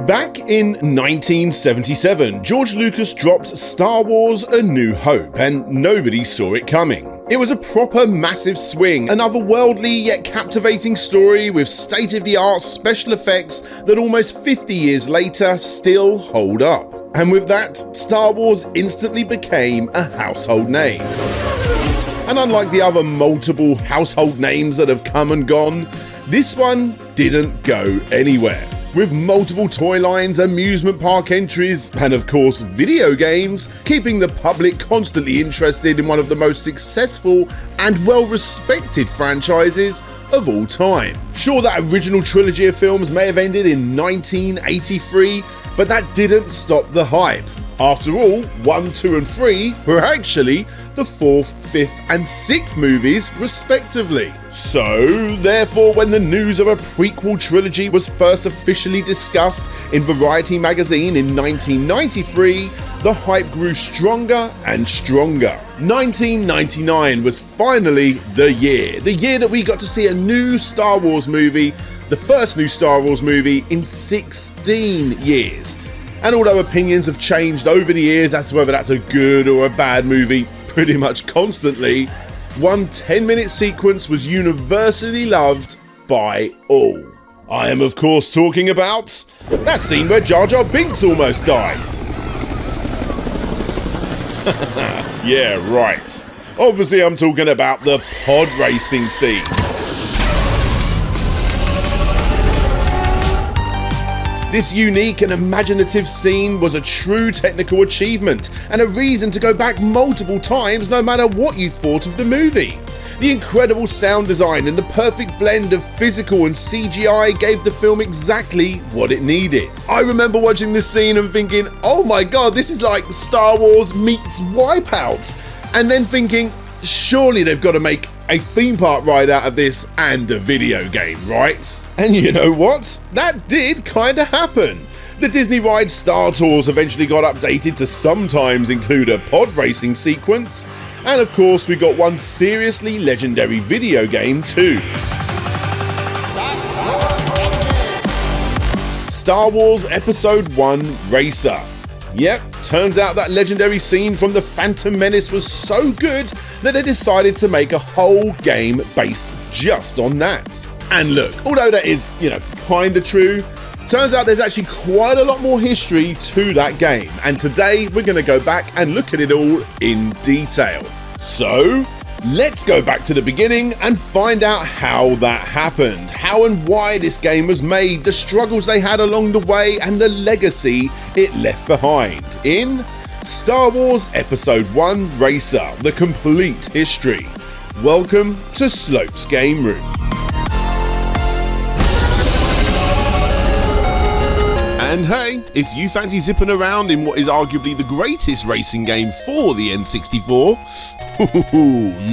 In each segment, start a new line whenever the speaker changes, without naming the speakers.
Back in 1977, George Lucas dropped Star Wars: A New Hope, and nobody saw it coming. It was a proper massive swing, an otherworldly yet captivating story with state-of-the-art special effects that almost 50 years later still hold up. And with that, Star Wars instantly became a household name. And unlike the other multiple household names that have come and gone, this one didn't go anywhere. With multiple toy lines, amusement park entries, and of course video games, keeping the public constantly interested in one of the most successful and well-respected franchises of all time. Sure, that original trilogy of films may have ended in 1983, but that didn't stop the hype. After all, 1, 2 and 3 were actually the 4th, 5th and 6th movies respectively. So, therefore, when the news of a prequel trilogy was first officially discussed in Variety magazine in 1993, the hype grew stronger and stronger. 1999 was finally the year that we got to see a new Star Wars movie, the first new Star Wars movie in 16 years. And although opinions have changed over the years as to whether that's a good or a bad movie pretty much constantly, one 10-minute sequence was universally loved by all. I am of course talking about that scene where Jar Jar Binks almost dies. Yeah, right. Obviously I'm talking about the pod racing scene. This unique and imaginative scene was a true technical achievement and a reason to go back multiple times no matter what you thought of the movie. The incredible sound design and the perfect blend of physical and CGI gave the film exactly what it needed. I remember watching this scene and thinking, oh my god, this is like Star Wars meets Wipeout, and then thinking, surely they've got to make a theme park ride out of this and a video game, right? And you know what? That did kinda happen. The Disney ride Star Tours eventually got updated to sometimes include a pod racing sequence, and of course we got one seriously legendary video game too. Star Wars Episode 1 Racer. Yep, turns out that legendary scene from the Phantom Menace was so good that they decided to make a whole game based just on that. And look, although that is, kinda true, turns out there's actually quite a lot more history to that game. And today we're gonna go back and look at it all in detail. So, let's go back to the beginning and find out how that happened, how and why this game was made, the struggles they had along the way, and the legacy it left behind in Star Wars Episode 1 Racer, the complete history. Welcome to Slope's Game Room. And hey, if you fancy zipping around in what is arguably the greatest racing game for the N64,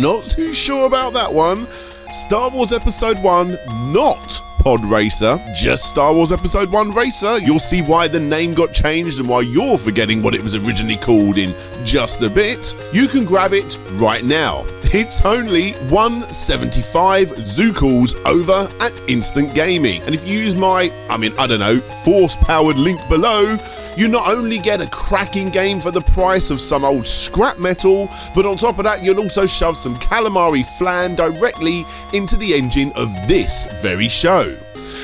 not too sure about that one. Star Wars Episode 1, not Pod Racer, just Star Wars Episode 1 Racer. You'll see why the name got changed and why you're forgetting what it was originally called in just a bit. You can grab it right now. It's only 175 Zookles over at Instant Gaming. And if you use my, force-powered link below, you not only get a cracking game for the price of some old scrap metal, but on top of that you'll also shove some calamari flan directly into the engine of this very show.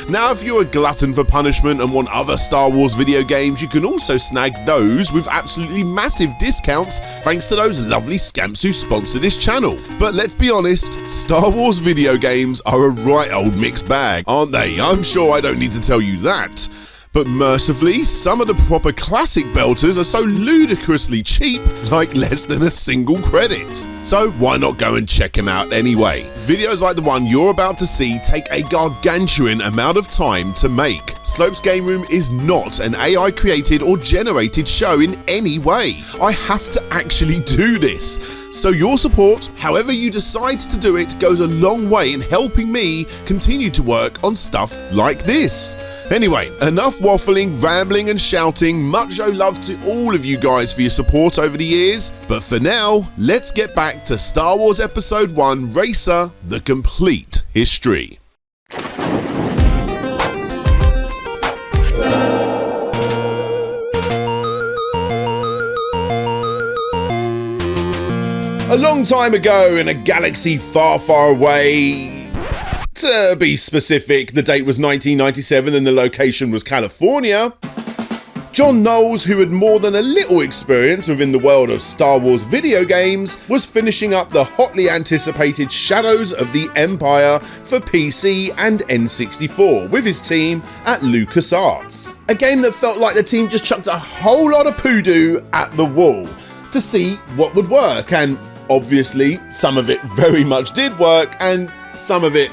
Now, if you're a glutton for punishment and want other Star Wars video games, you can also snag those with absolutely massive discounts thanks to those lovely scamps who sponsor this channel. But let's be honest, Star Wars video games are a right old mixed bag, aren't they? I'm sure I don't need to tell you that. But mercifully, some of the proper classic belters are so ludicrously cheap, like less than a single credit. So why not go and check them out anyway? Videos like the one you're about to see take a gargantuan amount of time to make. Slope's Game Room is not an AI created or generated show in any way. I have to actually do this. So your support, however you decide to do it, goes a long way in helping me continue to work on stuff like this. Anyway, enough waffling, rambling and shouting. Much love to all of you guys for your support over the years. But for now, let's get back to Star Wars Episode 1 Racer, the complete history. A long time ago in a galaxy far, far away, to be specific, the date was 1997 and the location was California, John Knowles, who had more than a little experience within the world of Star Wars video games, was finishing up the hotly anticipated Shadows of the Empire for PC and N64 with his team at LucasArts. A game that felt like the team just chucked a whole lot of poodoo at the wall to see what would work, and obviously some of it very much did work and some of it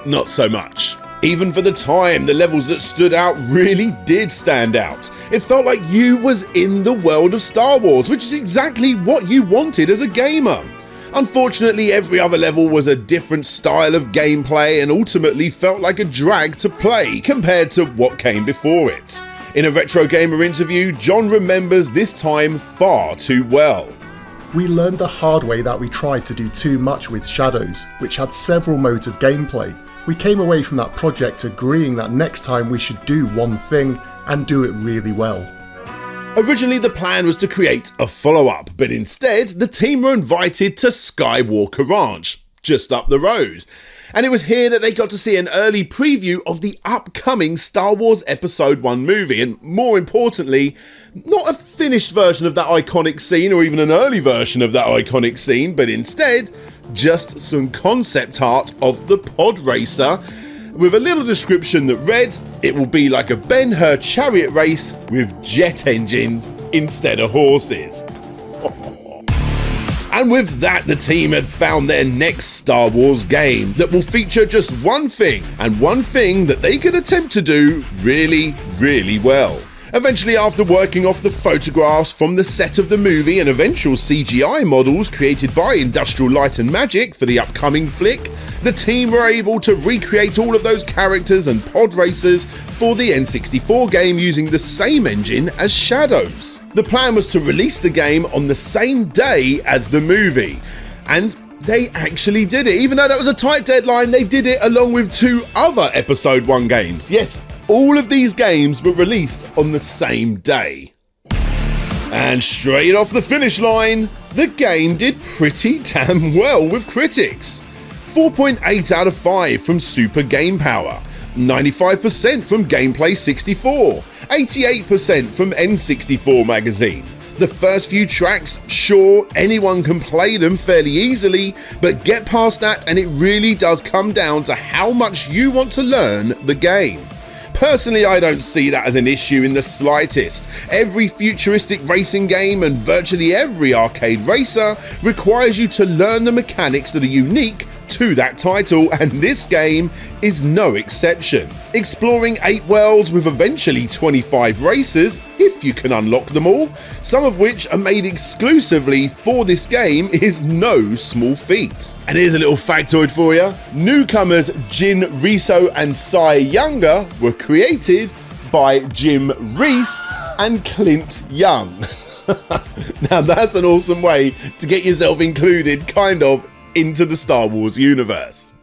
not so much. Even for the time, the levels that stood out really did stand out. It felt like you was in the world of Star Wars, which is exactly what you wanted as a gamer. Unfortunately, every other level was a different style of gameplay and ultimately felt like a drag to play compared to what came before it. In a Retro Gamer interview, John remembers this time far too well.
We learned the hard way that we tried to do too much with Shadows, which had several modes of gameplay. We came away from that project agreeing that next time we should do one thing and do it really well.
Originally the plan was to create a follow-up, but instead the team were invited to Skywalker Ranch, just up the road. And it was here that they got to see an early preview of the upcoming Star Wars Episode 1 movie, and more importantly, not a finished version of that iconic scene or even an early version of that iconic scene, but instead just some concept art of the podracer with a little description that read, "It will be like a Ben-Hur chariot race with jet engines instead of horses." And with that, the team had found their next Star Wars game that will feature just one thing, and one thing that they could attempt to do really, really well. Eventually, after working off the photographs from the set of the movie and eventual CGI models created by Industrial Light and Magic for the upcoming flick, the team were able to recreate all of those characters and pod racers for the N64 game using the same engine as Shadows. The plan was to release the game on the same day as the movie, and they actually did it. Even though that was a tight deadline, they did it along with 2 other Episode 1 games. Yes, all of these games were released on the same day. And straight off the finish line, the game did pretty damn well with critics. 4.8 out of 5 from Super Game Power, 95% from Gameplay 64, 88% from N64 magazine. The first few tracks, sure, anyone can play them fairly easily, but get past that and it really does come down to how much you want to learn the game. Personally, I don't see that as an issue in the slightest. Every futuristic racing game and virtually every arcade racer requires you to learn the mechanics that are unique to that title, and this game is no exception. Exploring 8 worlds with eventually 25 races, if you can unlock them all, some of which are made exclusively for this game, is no small feat. And here's a little factoid for you. Newcomers Jin, Riso and Sai Younger were created by Jim Reese and Clint Young. Now that's an awesome way to get yourself included, kind of, into the Star Wars universe.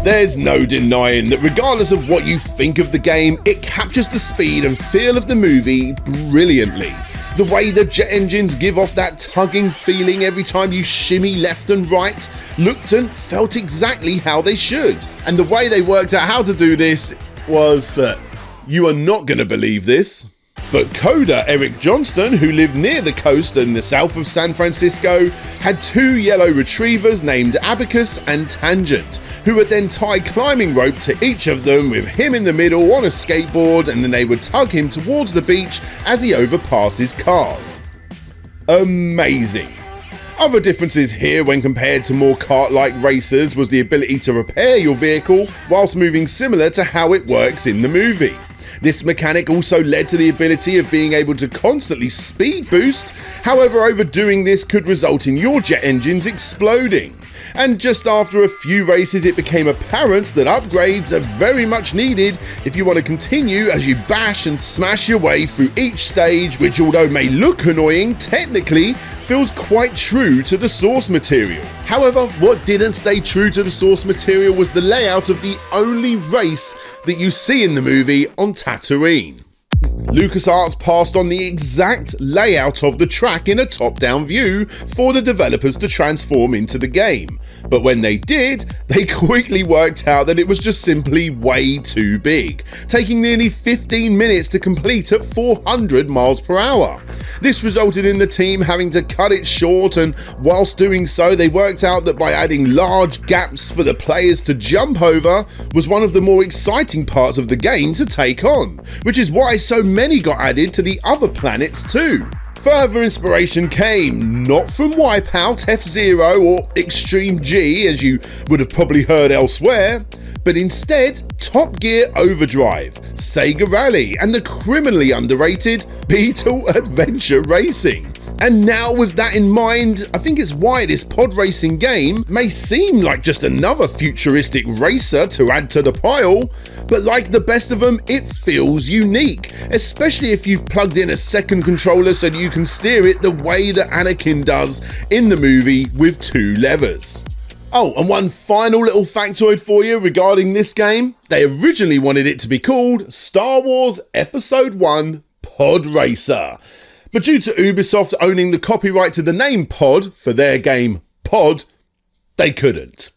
There's no denying that regardless of what you think of the game, it captures the speed and feel of the movie brilliantly. The way the jet engines give off that tugging feeling every time you shimmy left and right looked and felt exactly how they should. And the way they worked out how to do this was that you are not going to believe this, but coder Eric Johnston, who lived near the coast in the south of San Francisco, had 2 yellow retrievers named Abacus and Tangent, who would then tie climbing rope to each of them with him in the middle on a skateboard, and then they would tug him towards the beach as he overpasses cars. Amazing. Other differences here when compared to more kart-like racers was the ability to repair your vehicle whilst moving, similar to how it works in the movie. This mechanic also led to the ability of being able to constantly speed boost, however overdoing this could result in your jet engines exploding. And just after a few races it became apparent that upgrades are very much needed if you want to continue as you bash and smash your way through each stage, which although may look annoying, technically feels quite true to the source material. However, what didn't stay true to the source material was the layout of the only race that you see in the movie on Tatooine. LucasArts passed on the exact layout of the track in a top-down view for the developers to transform into the game, but when they did, they quickly worked out that it was just simply way too big, taking nearly 15 minutes to complete at 400 miles per hour. This resulted in the team having to cut it short, and whilst doing so, they worked out that by adding large gaps for the players to jump over was one of the more exciting parts of the game to take on, which is why so many got added to the other planets too. Further inspiration came not from Wipeout, F-Zero or Extreme G, as you would have probably heard elsewhere, but instead Top Gear Overdrive, Sega Rally and the criminally underrated Beetle Adventure Racing. And now with that in mind, I think it's why this pod racing game may seem like just another futuristic racer to add to the pile, but like the best of them, it feels unique, especially if you've plugged in a second controller so that you can steer it the way that Anakin does in the movie with 2 levers. Oh, and one final little factoid for you regarding this game. They originally wanted it to be called Star Wars Episode 1 Pod Racer. But due to Ubisoft owning the copyright to the name Pod for their game Pod, they couldn't.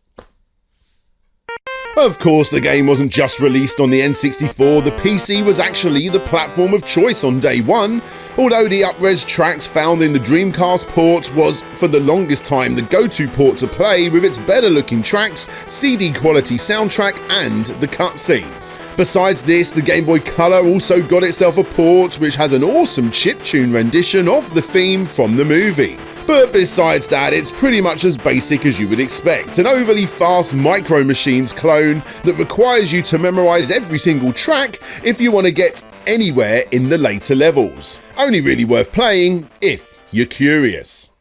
Of course, the game wasn't just released on the N64, the PC was actually the platform of choice on day one, although the up-res tracks found in the Dreamcast port was, for the longest time, the go-to port to play with its better-looking tracks, CD-quality soundtrack and the cutscenes. Besides this, the Game Boy Color also got itself a port which has an awesome chiptune rendition of the theme from the movie. But besides that, it's pretty much as basic as you would expect, an overly fast Micro Machines clone that requires you to memorize every single track if you want to get anywhere in the later levels. Only really worth playing if you're curious.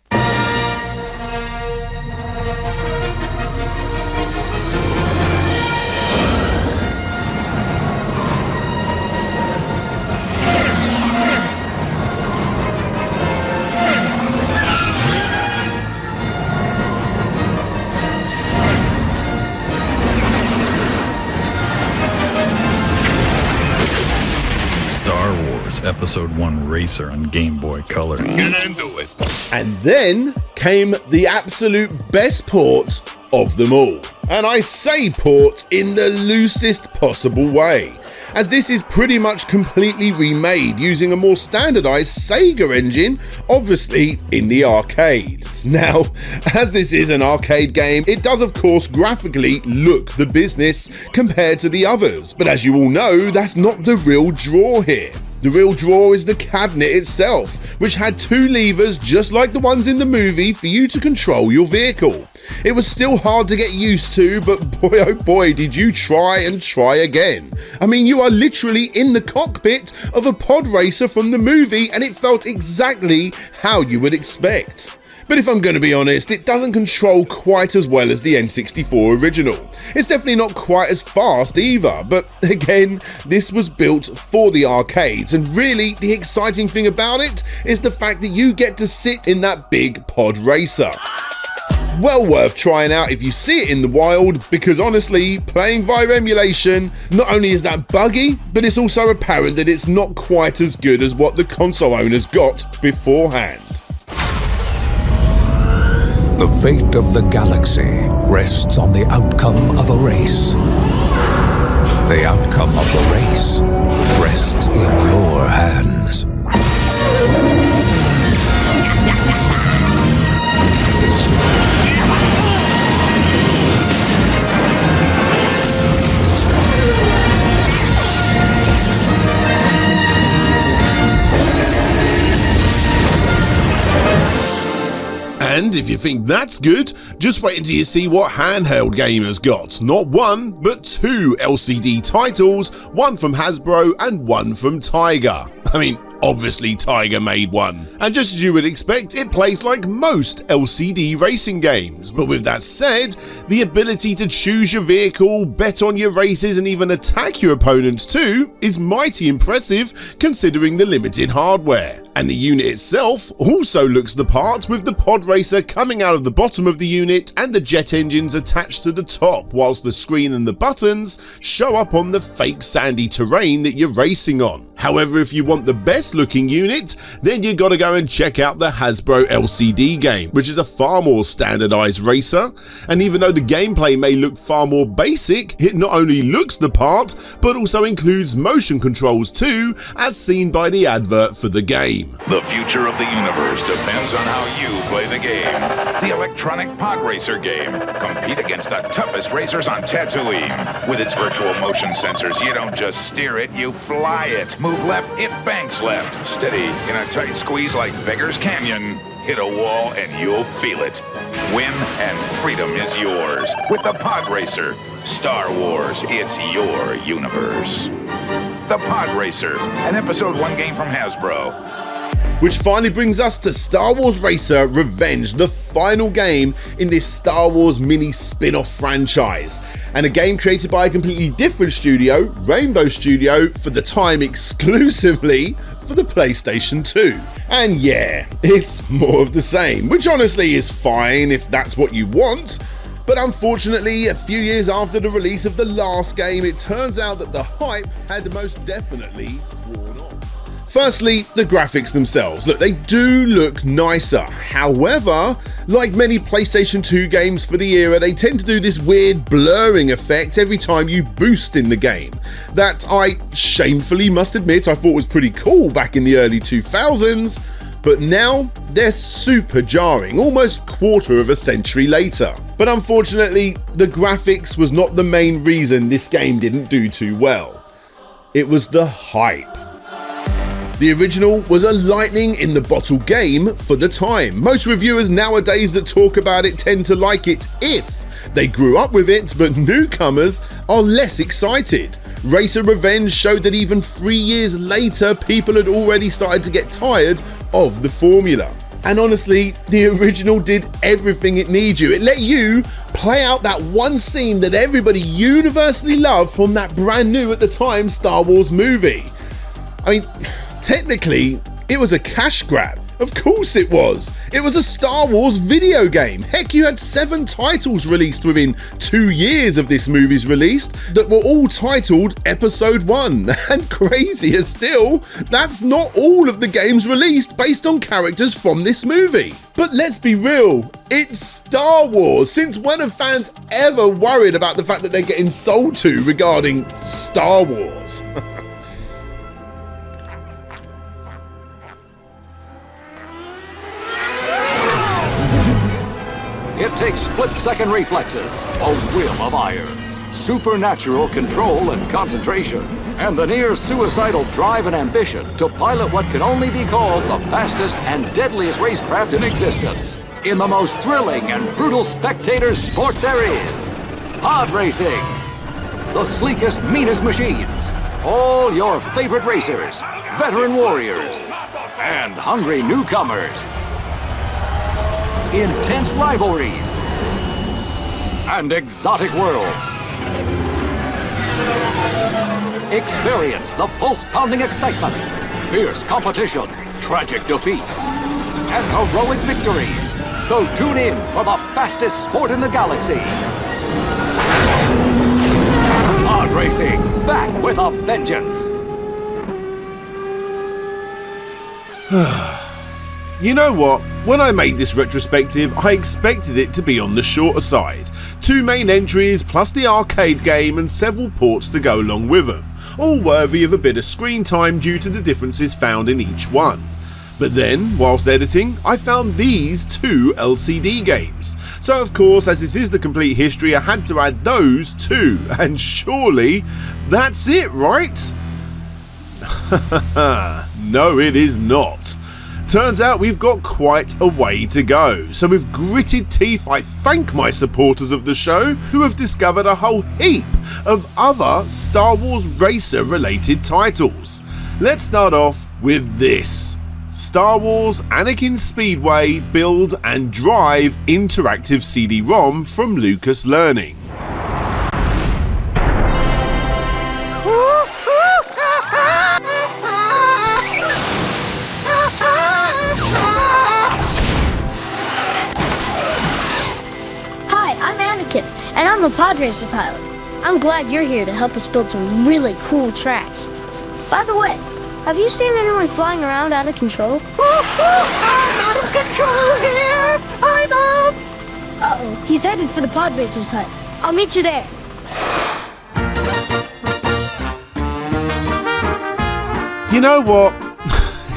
Episode 1 Racer on Game Boy Color.
Get into it. And then came the absolute best port of them all. And I say port in the loosest possible way, as this is pretty much completely remade using a more standardized Sega engine, obviously in the arcades. Now, as this is an arcade game, it does of course graphically look the business compared to the others, but as you all know, that's not the real draw here. The real draw is the cabinet itself, which had 2 levers just like the ones in the movie for you to control your vehicle. It was still hard to get used to, but boy oh boy did you try and try again. I mean, you are literally in the cockpit of a pod racer from the movie and it felt exactly how you would expect. But if I'm going to be honest, it doesn't control quite as well as the N64 original. It's definitely not quite as fast either, but again, this was built for the arcades, and really the exciting thing about it is the fact that you get to sit in that big pod racer. Well worth trying out if you see it in the wild, because honestly, playing via emulation, not only is that buggy, but it's also apparent that it's not quite as good as what the console owners got beforehand.
The fate of the galaxy rests on the outcome of a race. The outcome of the race rests in your hands.
And if you think that's good, just wait until you see what handheld gamers got. Not one, but 2 LCD titles, one from Hasbro and one from Tiger. I mean, obviously Tiger made one. And just as you would expect, it plays like most LCD racing games. But with that said, the ability to choose your vehicle, bet on your races and even attack your opponents too is mighty impressive considering the limited hardware. And the unit itself also looks the part, with the pod racer coming out of the bottom of the unit and the jet engines attached to the top, whilst the screen and the buttons show up on the fake sandy terrain that you're racing on. However, if you want the best looking unit, then you gotta go and check out the Hasbro LCD game, which is a far more standardized racer. And even though the gameplay may look far more basic, it not only looks the part, but also includes motion controls too, as seen by the advert for the game.
The future of the universe depends on how you play the game. The electronic podracer game. Compete against the toughest racers on Tatooine. With its virtual motion sensors, you don't just steer it, you fly it. Move left, it banks left. Steady in a tight squeeze like Beggar's Canyon. Hit a wall and you'll feel it. Win and freedom is yours with the Podracer. Star Wars, it's your universe. The Podracer, an Episode 1 game from Hasbro.
Which finally brings us to Star Wars Racer Revenge, the final game in this Star Wars mini spin-off franchise, and a game created by a completely different studio, Rainbow Studio, for the time exclusively for the PlayStation 2. And yeah, it's more of the same, which honestly is fine if that's what you want. But unfortunately, a few years after the release of the last game, it turns out that the hype had most definitely worn off. Firstly, the graphics themselves. Look, they do look nicer. However, like many PlayStation 2 games for the era, they tend to do this weird blurring effect every time you boost in the game. That I shamefully must admit I thought was pretty cool back in the early 2000s, but now they're super jarring, almost quarter of a century later. But unfortunately, the graphics was not the main reason this game didn't do too well. It was the hype. The original was a lightning in the bottle game for the time. Most reviewers nowadays that talk about it tend to like it if they grew up with it, but newcomers are less excited. Racer Revenge showed that even 3 years later, people had already started to get tired of the formula. And honestly, the original did everything it needs you. It let you play out that one scene that everybody universally loved from that brand new at the time Star Wars movie. I mean, technically, it was a cash grab. Of course it was. It was a Star Wars video game. Heck, you had 7 titles released within 2 years of this movie's release that were all titled Episode 1. And crazier still, that's not all of the games released based on characters from this movie. But let's be real, it's Star Wars. Since when have fans ever worried about the fact that they're getting sold to regarding Star Wars?
It takes split-second reflexes, a will of iron, supernatural control and concentration, and the near-suicidal drive and ambition to pilot what can only be called the fastest and deadliest racecraft in existence, in the most thrilling and brutal spectator sport there is, pod racing. The sleekest, meanest machines, all your favorite racers, veteran warriors, and hungry newcomers. Intense rivalries and exotic worlds. Experience the pulse-pounding excitement, fierce competition, tragic defeats, and heroic victories. So tune in for the fastest sport in the galaxy. Pod racing, back with a vengeance.
You know what? When I made this retrospective, I expected it to be on the shorter side. 2 main entries plus the arcade game and several ports to go along with them, all worthy of a bit of screen time due to the differences found in each one. But then, whilst editing, I found these 2 LCD games. So of course, as this is the complete history, I had to add those too, and surely that's it, right? No, it is not. Turns out we've got quite a way to go, so with gritted teeth I thank my supporters of the show who have discovered a whole heap of other Star Wars Racer related titles. Let's start off with this. Star Wars Anakin Speedway Build and Drive Interactive CD-ROM from Lucas Learning.
And I'm a podracer pilot. I'm glad you're here to help us build some really cool tracks. By the way, Have you seen anyone flying around out of control?
I'm out of control here! I'm up!
Uh-oh, he's headed for the podracer's hut. I'll meet you there.
You know what?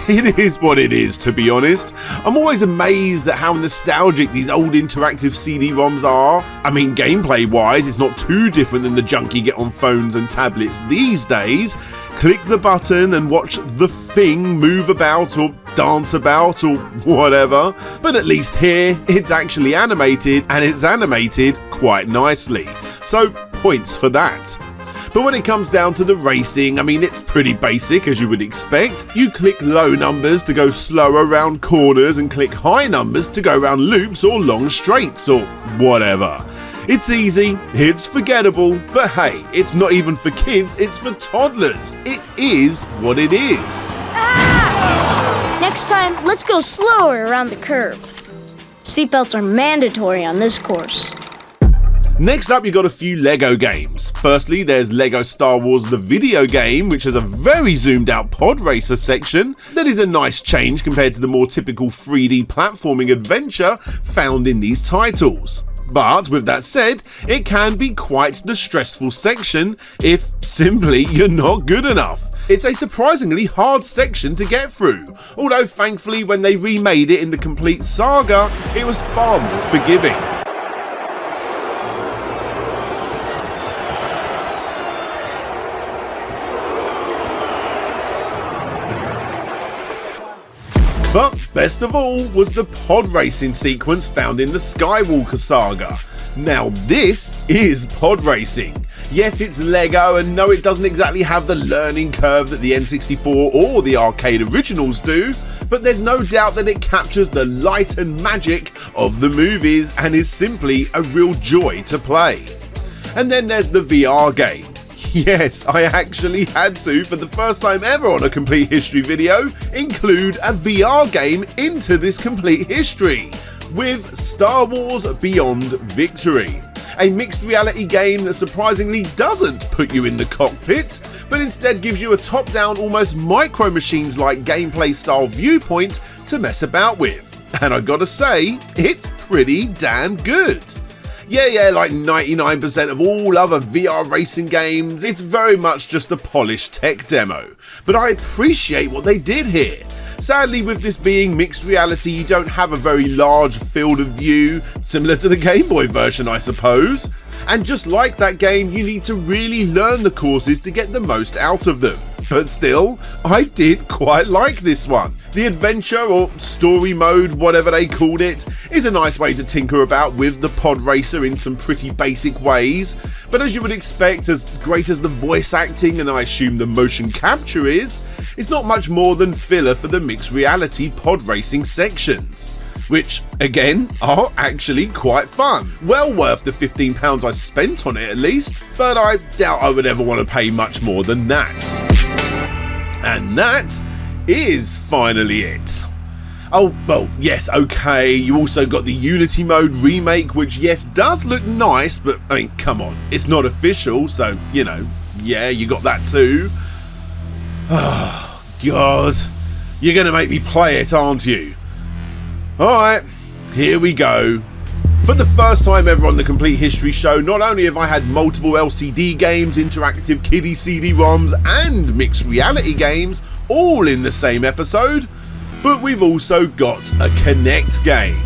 It is what it is, to be honest. I'm always amazed at how nostalgic these old interactive CD-ROMs are. I mean, gameplay-wise, it's not too different than the junk you get on phones and tablets these days. Click the button and watch the thing move about or dance about or whatever. But at least here, it's actually animated, and it's animated quite nicely. So, points for that. But when it comes down to the racing, I mean, it's pretty basic, as you would expect. You click low numbers to go slower around corners and click high numbers to go around loops or long straights or whatever. It's easy, it's forgettable, but hey, it's not even for kids, it's for toddlers. It is what it is.
Ah! Next time, let's go slower around the curve. Seatbelts are mandatory on this course.
Next up, you got a few LEGO games. Firstly, there's LEGO Star Wars the video game, which has a very zoomed out podracer section that is a nice change compared to the more typical 3D platforming adventure found in these titles. But with that said, it can be quite the stressful section if simply you're not good enough. It's a surprisingly hard section to get through, although thankfully when they remade it in the complete saga, it was far more forgiving. But best of all was the pod racing sequence found in the Skywalker saga. Now this is pod racing. Yes, it's LEGO, and no, it doesn't exactly have the learning curve that the N64 or the arcade originals do, but there's no doubt that it captures the light and magic of the movies and is simply a real joy to play. And then there's the VR game. Yes, I actually had to, for the first time ever on a complete history video, include a VR game into this complete history, with Star Wars Beyond Victory. A mixed reality game that surprisingly doesn't put you in the cockpit, but instead gives you a top-down, almost Micro Machines-like gameplay style viewpoint to mess about with. And I gotta say, it's pretty damn good. Yeah, like 99% of all other VR racing games, it's very much just a polished tech demo. But I appreciate what they did here. Sadly, with this being mixed reality, you don't have a very large field of view, similar to the Game Boy version, I suppose. And just like that game, you need to really learn the courses to get the most out of them. But still, I did quite like this one. The adventure or story mode, whatever they called it, is a nice way to tinker about with the pod racer in some pretty basic ways. But as you would expect, as great as the voice acting and I assume the motion capture is, it's not much more than filler for the mixed reality pod racing sections, which again are actually quite fun. Well worth the £15 I spent on it at least, but I doubt I would ever want to pay much more than that. And that is finally it. Oh, well, yes, okay, you also got the Unity mode remake, which yes, does look nice, but I mean, come on, it's not official, so, you know, yeah, you got that too. Oh, God, you're gonna make me play it, aren't you? Alright, here we go. For the first time ever on the Complete History Show, not only have I had multiple LCD games, interactive kiddie CD-ROMs and mixed reality games all in the same episode, but we've also got a Kinect game.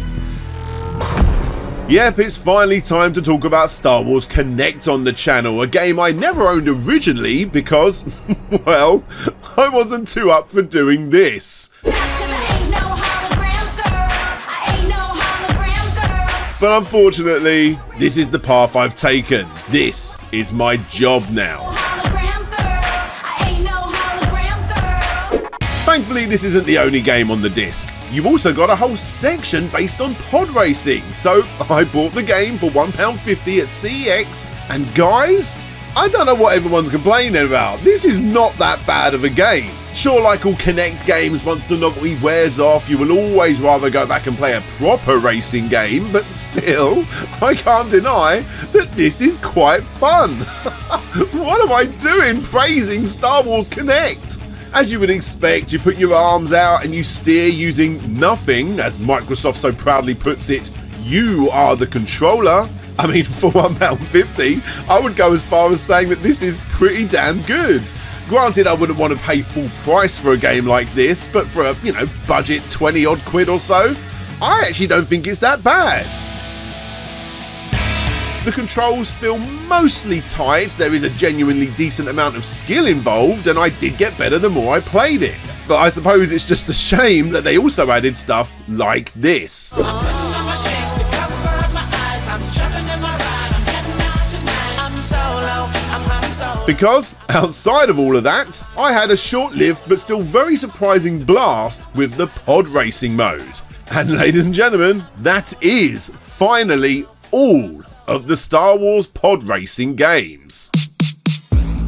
Yep, it's finally time to talk about Star Wars Kinect on the channel, a game I never owned originally because, well, I wasn't too up for doing this. But unfortunately, this is the path I've taken. This is my job now. Thankfully, this isn't the only game on the disc. You've also got a whole section based on pod racing, so I bought the game for £1.50 at CEX, and guys, I don't know what everyone's complaining about. This is not that bad of a game. Sure, like all Kinect games, once the novelty wears off, you will always rather go back and play a proper racing game, but still, I can't deny that this is quite fun. What am I doing praising Star Wars Kinect? As you would expect, you put your arms out and you steer using nothing. As Microsoft so proudly puts it, you are the controller. I mean, for £1.50, I would go as far as saying that this is pretty damn good. Granted, I wouldn't want to pay full price for a game like this, but for a, budget 20 odd quid or so, I actually don't think it's that bad. The controls feel mostly tight, there is a genuinely decent amount of skill involved, and I did get better the more I played it. But I suppose it's just a shame that they also added stuff like this. Because, outside of all of that, I had a short-lived but still very surprising blast with the pod racing mode. And ladies and gentlemen, that is finally all of the Star Wars pod racing games.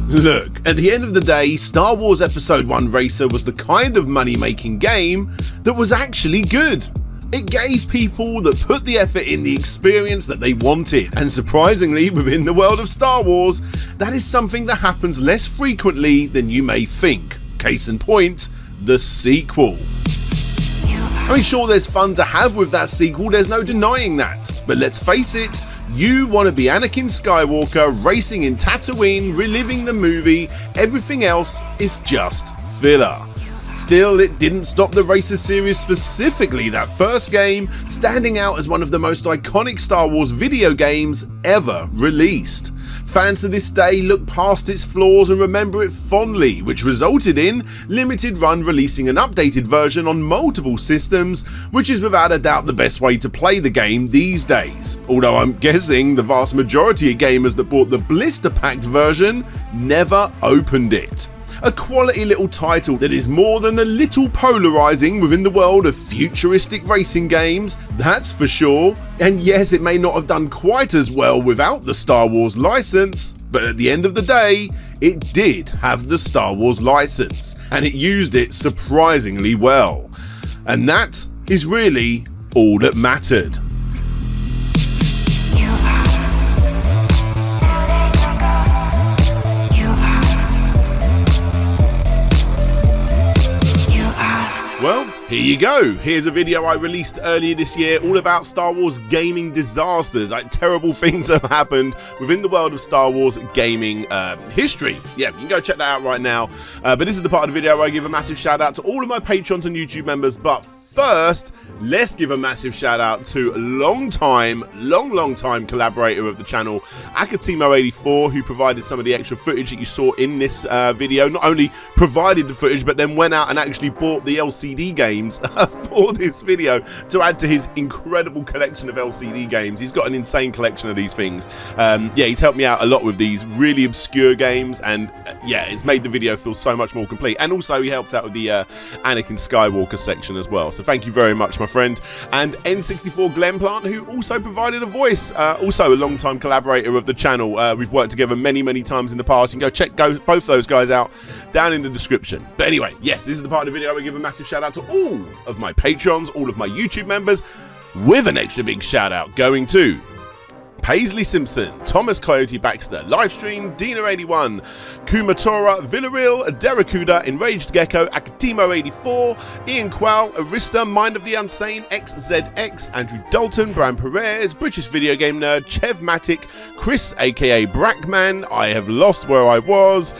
Look, at the end of the day, Star Wars Episode 1 Racer was the kind of money-making game that was actually good. It gave people that put the effort in the experience that they wanted, and surprisingly, within the world of Star Wars, that is something that happens less frequently than you may think. Case in point, the sequel. I mean, sure, there's fun to have with that sequel, there's no denying that, but let's face it, you want to be Anakin Skywalker racing in Tatooine, reliving the movie, everything else is just filler. Still, it didn't stop the Racer series, specifically that first game, standing out as one of the most iconic Star Wars video games ever released. Fans to this day look past its flaws and remember it fondly, which resulted in Limited Run releasing an updated version on multiple systems, which is without a doubt the best way to play the game these days. Although I'm guessing the vast majority of gamers that bought the blister packed version never opened it. A quality little title that is more than a little polarizing within the world of futuristic racing games, that's for sure. And yes, it may not have done quite as well without the Star Wars license, but at the end of the day, it did have the Star Wars license, and it used it surprisingly well. And that is really all that mattered. Well, here you go. Here's a video I released earlier this year all about Star Wars gaming disasters. Like, terrible things have happened within the world of Star Wars gaming history. Yeah, you can go check that out right now. But this is the part of the video where I give a massive shout out to all of my Patrons and YouTube members. But first, let's give a massive shout out to long time collaborator of the channel, Akatimo84, who provided some of the extra footage that you saw in this video. Not only provided the footage, but then went out and actually bought the LCD games for this video to add to his incredible collection of LCD games. He's got an insane collection of these things. Yeah, he's helped me out a lot with these really obscure games, and yeah, it's made the video feel so much more complete. And also, he helped out with the Anakin Skywalker section as well. So thank you very much, my friend. And N64 Glenplant, who also provided a voice, also a long-time collaborator of the channel. We've worked together many times in the past. You can go check both those guys out down in the description. But anyway, yes, this is the part of the video where I give a massive shout out to all of my patrons, all of my YouTube members, with an extra big shout out going to Paisley Simpson, Thomas Coyote Baxter, Livestream, Dina81, Kumatora, Villarreal, Derakuda, Enraged Gecko, Akatimo84, Ian Qual, Arista, Mind of the Unsane, XZX, Andrew Dalton, Bram Perez, British Video Game Nerd, Chevmatic, Chris aka Brackman, I Have Lost Where I Was,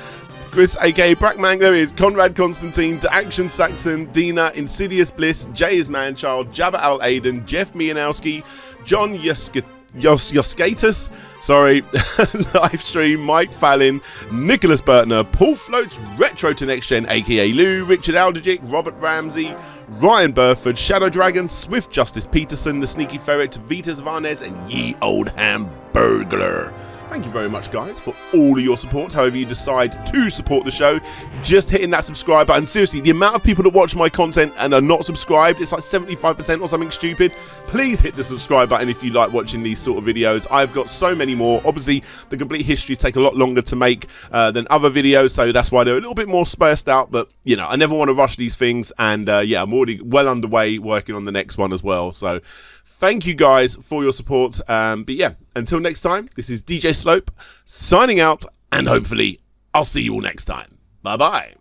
Chris aka Brackman, there is Conrad Constantine, To Action Saxon, Dina, Insidious Bliss, Jay is Manchild, Jabba Al Aiden, Jeff Mianowski, John Yoskatus, sorry, Livestream, Mike Fallon, Nicholas Bertner, Paul Floats, Retro to Next Gen, aka Lou, Richard Alderjic, Robert Ramsey, Ryan Burford, Shadow Dragon, Swift Justice Peterson, The Sneaky Ferret, Vitas Varnes, and Ye Old Hamburglar. Thank you very much, guys, for all of your support. However you decide to support the show, just hitting that subscribe button. Seriously, the amount of people that watch my content and are not subscribed, it's like 75% or something stupid. Please hit the subscribe button if you like watching these sort of videos. I've got so many more. Obviously, the complete histories take a lot longer to make than other videos, so that's why they're a little bit more spaced out. But, you know, I never want to rush these things. And, yeah, I'm already well underway working on the next one as well. So thank you guys for your support. But yeah, until next time, this is DJ Slope signing out, and hopefully I'll see you all next time. Bye bye.